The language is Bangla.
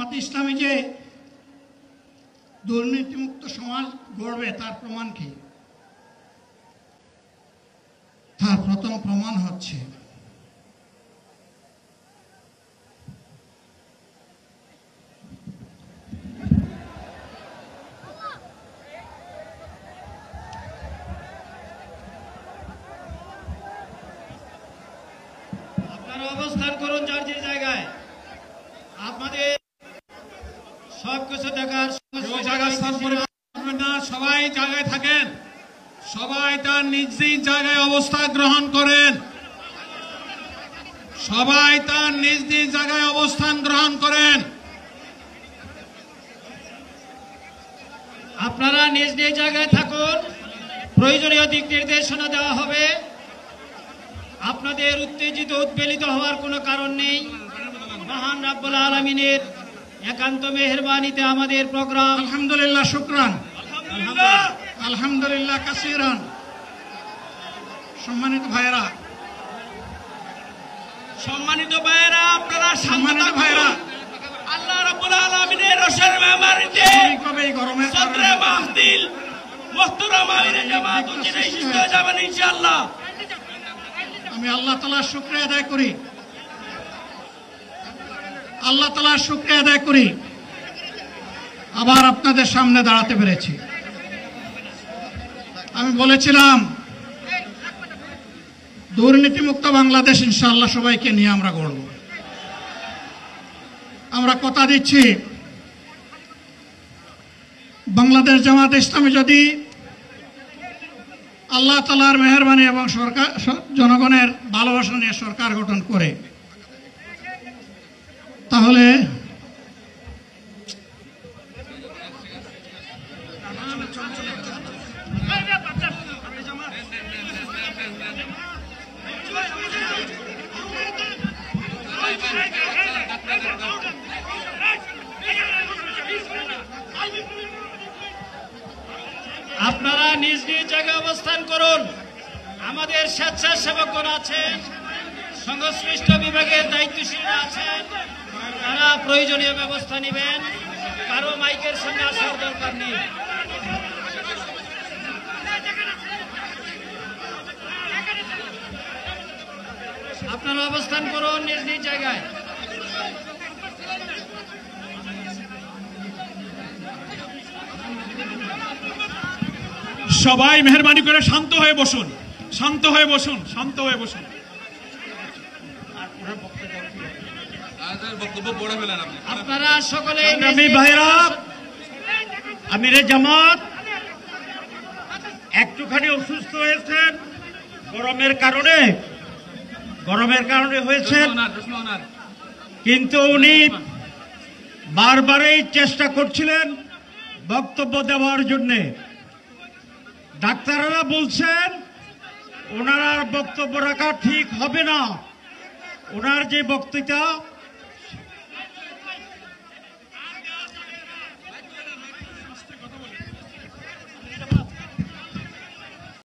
জামাত ইসলামী যে দুর্নীতিমুক্ত সমাজ গড়বে তার প্রমাণ কি? তার প্রথম প্রমাণ হচ্ছে আপনারা অবস্থান করুন যার যে জায়গায়। আপনাদের সবকিছু দেখার সবাই জায়গায় থাকেন, সবাই তার নিজ নিজ জায়গায় অবস্থান গ্রহণ করেন, সবাই তার নিজ নিজ জায়গায় অবস্থান গ্রহণ করেন। আপনারা নিজ নিজ জায়গায় থাকুন, প্রয়োজনীয় দিক নির্দেশনা দেওয়া হবে। আপনাদের উত্তেজিত উদ্বেলিত হওয়ার কোনো কারণ নেই। মহান রাব্বুল আলামিনের একান্ত মেহেরবানিতে আমাদের প্রোগ্রাম আলহামদুলিল্লাহ, শুকরান, আলহামদুলিল্লাহ কাসীরান। সম্মানিত ভাইয়েরা, আপনারা সম্মানিত ভাইয়েরা, আল্লাহ রাব্বুল আলামিনের রোশের মেহমানিতে এই গরমের সদরে মাহফিল মুহতারাম আমিরে জামাত উচিত হয়ে যাবেন ইনশাআল্লাহ। আমি আল্লাহ তাআলার শুকরিয়া আদায় করি, আল্লাহ তাআলার শুকরিয়া আদায় করি আবার আপনাদের সামনে দাঁড়াতে পেরেছি। আমি বলেছিলাম দুর্নীতিমুক্ত বাংলাদেশ ইনশাআল্লাহ সবাইকে নিয়ে আমরা গড়ব। আমরা কথা দিচ্ছি, বাংলাদেশ জামাত ইসলামী যদি আল্লাহ তাআলার মেহেরবানি এবং সরকার জনগণের ভালোবাসা নিয়ে সরকার গঠন করে, তাহলে আপনারা নিজ নিজ জায়গায় অবস্থান করুন। আমাদের স্বেচ্ছাসেবকগণ আছেন, সংশ্লিষ্ট বিভাগের দায়িত্বশীলরা আছেন, তারা প্রয়োজনীয় ব্যবস্থা নেবেন। কারো মাইকের সামনে আসার দরকার নেই। আপনারা অবস্থান করুন নিজ নিজ জায়গায়। সবাই মেহেরবানি করে শান্ত হয়ে বসুন, শান্ত হয়ে বসুন, শান্ত হয়ে বসুন। আপনারা সকলে ভাইরা, আমিরে জামাত একটুখানি অসুস্থ হয়েছেন গরমের কারণে হয়েছেন, কিন্তু উনি বারবারই চেষ্টা করছিলেন বক্তব্য দেওয়ার জন্যে। ডাক্তাররা বলছেন ওনার আর বক্তব্য রাখা ঠিক হবে না। ওনার যে বক্তৃতা